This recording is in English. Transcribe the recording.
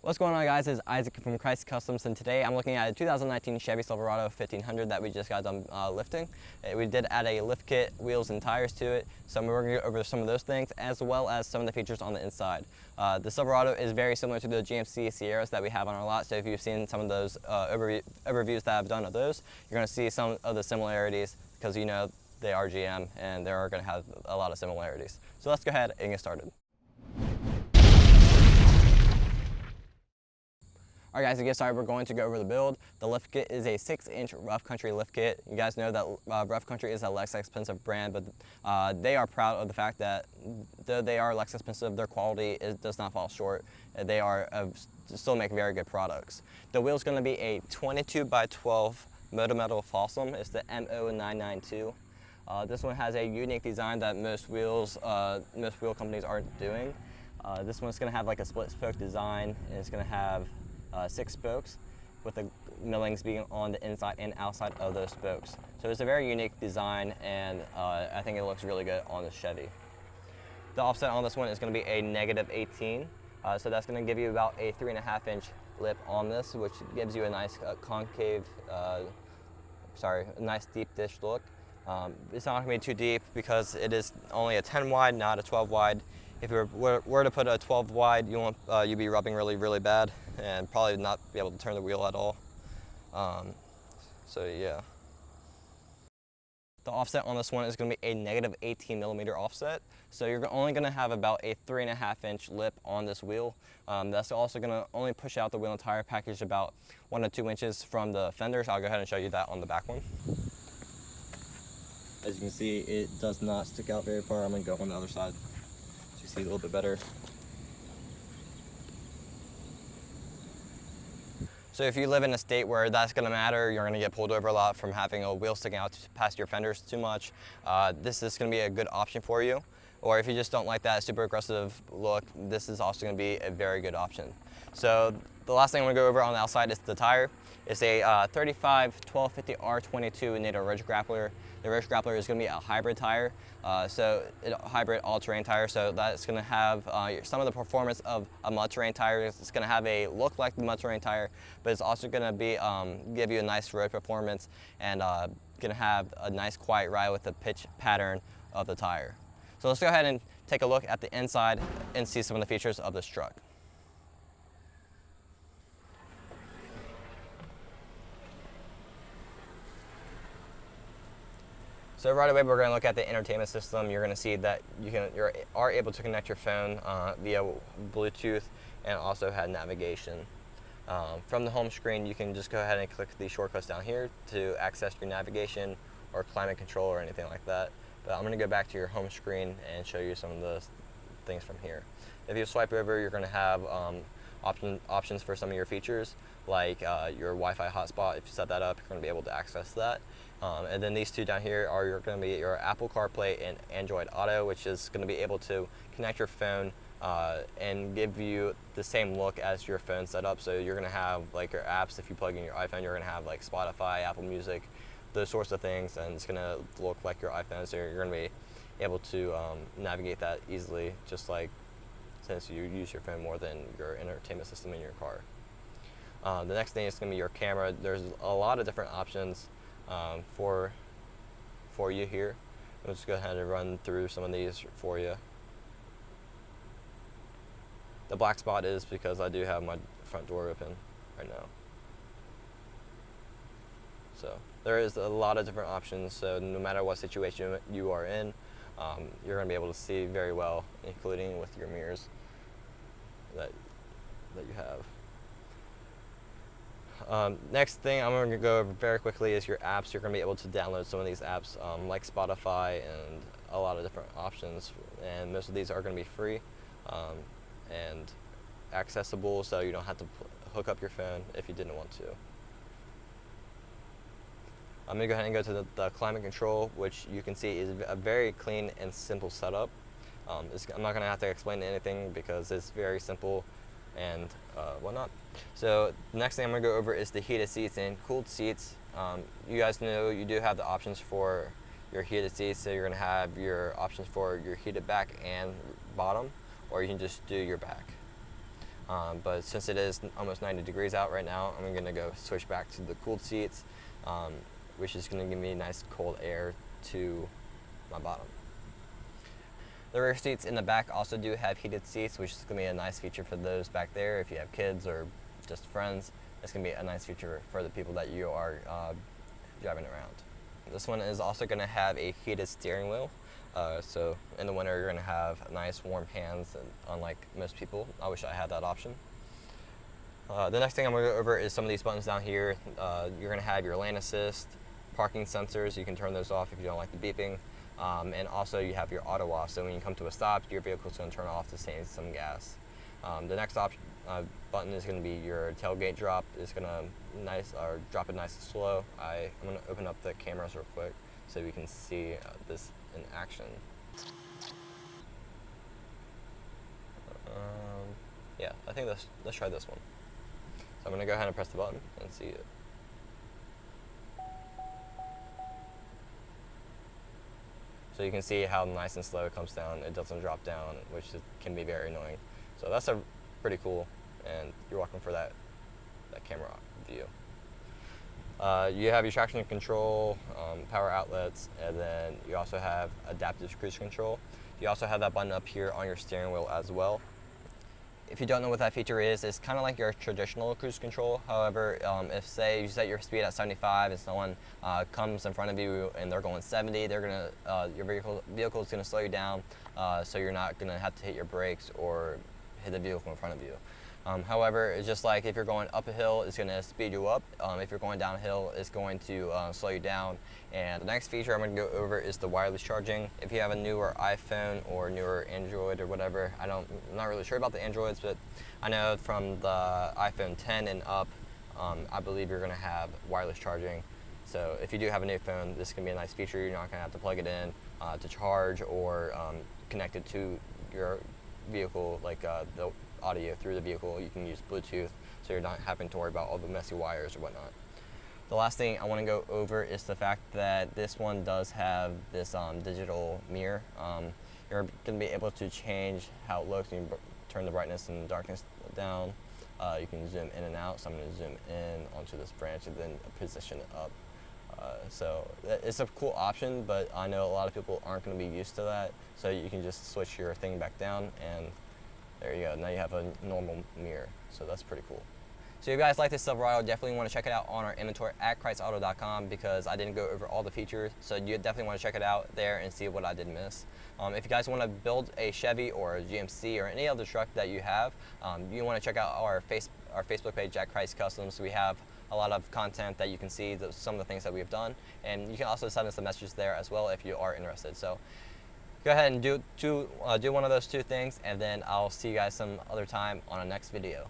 What's going on, guys? It's Isaac from Krietz Customs, and today I'm looking at a 2019 Chevy Silverado 1500 that we just got done lifting. We did add a lift kit, wheels, and tires to it, so we're going to go over some of those things as well as some of the features on the inside. The Silverado is very similar to the GMC Sierras that we have on our lot, so if you've seen some of those overviews that I've done of those, you're going to see some of the similarities because you know they are GM and they are going to have a lot of similarities. So let's go ahead and get started. Alright guys, to get started, we're going to go over the build. The lift kit is a 6-inch Rough Country lift kit. You guys know that Rough Country is a less expensive brand, but they are proud of the fact that though they are less expensive, their quality does not fall short. They are still make very good products. The wheel is going to be a 22x10 Moto Metal Folsom. It's the MO992. This one has a unique design that most wheel companies aren't doing. This one's going to have like a split spoke design, and it's going to have 6 spokes with the millings being on the inside and outside of those spokes. So it's a very unique design, and I think it looks really good on the Chevy. The offset on this one is going to be a -18, so that's going to give you about a 3.5-inch lip on this, which gives you a nice nice deep dish look. It's not going to be too deep because it is only a 10 wide, not a 12 wide. If you were to put a 12 wide, you'd be rubbing really bad and probably not be able to turn the wheel at all. So yeah. The offset on this one is going to be a -18mm offset. So you're only going to have about a 3.5-inch lip on this wheel. That's also going to only push out the wheel and tire package about 1 to 2 inches from the fenders. I'll go ahead and show you that on the back one. As you can see, it does not stick out very far. I'm going to go on the other side so you see a little bit better. So if you live in a state where that's going to matter, you're going to get pulled over a lot from having a wheel sticking out past your fenders too much, this is going to be a good option for you. Or if you just don't like that super aggressive look, this is also going to be a very good option. So the last thing I'm going to go over on the outside is the tire. It's a 35 1250 R22 NATO Ridge Grappler. The Ridge Grappler is going to be a hybrid tire, a hybrid all-terrain tire, so that's going to have some of the performance of a mud-terrain tire. It's going to have a look like the mud-terrain tire, but it's also going to be give you a nice road performance and going to have a nice quiet ride with the pitch pattern of the tire. So let's go ahead and take a look at the inside and see some of the features of this truck. So right away, we're going to look at the entertainment system. You're going to see that you are able to connect your phone via Bluetooth and also have navigation. From the home screen, you can just go ahead and click the shortcuts down here to access your navigation or climate control or anything like that. But I'm going to go back to your home screen and show you some of the things from here. If you swipe over, you're going to have options for some of your features, like your Wi-Fi hotspot. If you set that up, you're going to be able to access that. And then these two down here are going to be your Apple CarPlay and Android Auto, which is going to be able to connect your phone and give you the same look as your phone setup. So you're going to have like your apps. If you plug in your iPhone, you're going to have like Spotify, Apple Music, those sorts of things, and it's going to look like your iPhone. So you're going to be able to navigate that easily, just like since you use your phone more than your entertainment system in your car. The next thing is going to be your camera. There's a lot of different options for you here. I'll just go ahead and run through some of these for you. The black spot is because I do have my front door open right now. So there is a lot of different options, so no matter what situation you are in, you're going to be able to see very well, including with your mirrors that you have. Next thing I'm going to go over very quickly is your apps. You're going to be able to download some of these apps like Spotify and a lot of different options, and most of these are going to be free and accessible, so you don't have to hook up your phone if you didn't want to. I'm going to go ahead and go to the climate control, which you can see is a very clean and simple setup. I'm not going to have to explain anything because it's very simple and whatnot. So the next thing I'm going to go over is the heated seats and cooled seats. You guys know you do have the options for your heated seats, so you're going to have your options for your heated back and bottom, or you can just do your back. But since it is almost 90 degrees out right now, I'm gonna go switch back to the cooled seats, which is gonna give me nice cold air to my bottom. The rear seats in the back also do have heated seats, which is gonna be a nice feature for those back there. If you have kids or just friends, it's gonna be a nice feature for the people that you are driving around. This one is also gonna have a heated steering wheel. So in the winter, you're gonna have nice warm hands, and unlike most people. I wish I had that option. The next thing I'm gonna go over is some of these buttons down here. You're gonna have your lane assist, parking sensors. You can turn those off if you don't like the beeping. And also you have your auto off, so when you come to a stop, your vehicle's going to turn off to save some gas. The next button is going to be your tailgate drop. It's going to drop it nice and slow. I'm going to open up the cameras real quick so we can see this in action. Yeah, I think let's try this one. So I'm going to go ahead and press the button and see it. So you can see how nice and slow it comes down. It doesn't drop down, which can be very annoying. So that's pretty cool, and you're welcome for that camera view. You have your traction control, power outlets, and then you also have adaptive cruise control. You also have that button up here on your steering wheel as well. If you don't know what that feature is, it's kind of like your traditional cruise control. However, if say you set your speed at 75 and someone comes in front of you and they're going 70, your vehicle is gonna slow you down, so you're not gonna have to hit your brakes or hit the vehicle in front of you. However, it's just like if you're going up a hill, it's going to speed you up. If you're going downhill, it's going to slow you down. And the next feature I'm going to go over is the wireless charging. If you have a newer iPhone or newer Android or whatever, I'm not really sure about the Androids, but I know from the iPhone 10 and up, I believe you're going to have wireless charging. So if you do have a new phone, this can be a nice feature. You're not going to have to plug it in to charge or connect it to your vehicle, like the audio through the vehicle. You can use Bluetooth, so you're not having to worry about all the messy wires or whatnot. The last thing I want to go over is the fact that this one does have this digital mirror. You're going to be able to change how it looks. You can turn the brightness and darkness down. You can zoom in and out, so I'm going to zoom in onto this branch and then position it up. So it's a cool option, but I know a lot of people aren't going to be used to that, so you can just switch your thing back down and there you go. Now you have a normal mirror, so that's pretty cool. So if you guys like this Silverado, definitely want to check it out on our inventory at KrietzAuto.com, because I didn't go over all the features, so you definitely want to check it out there and see what I did miss. If you guys want to build a Chevy or a GMC or any other truck that you have, you want to check out our Facebook page at Krietz Customs. We have a lot of content that you can see some of the things that we've done, and you can also send us a message there as well if you are interested. So go ahead and do one of those two things, and then I'll see you guys some other time on a next video.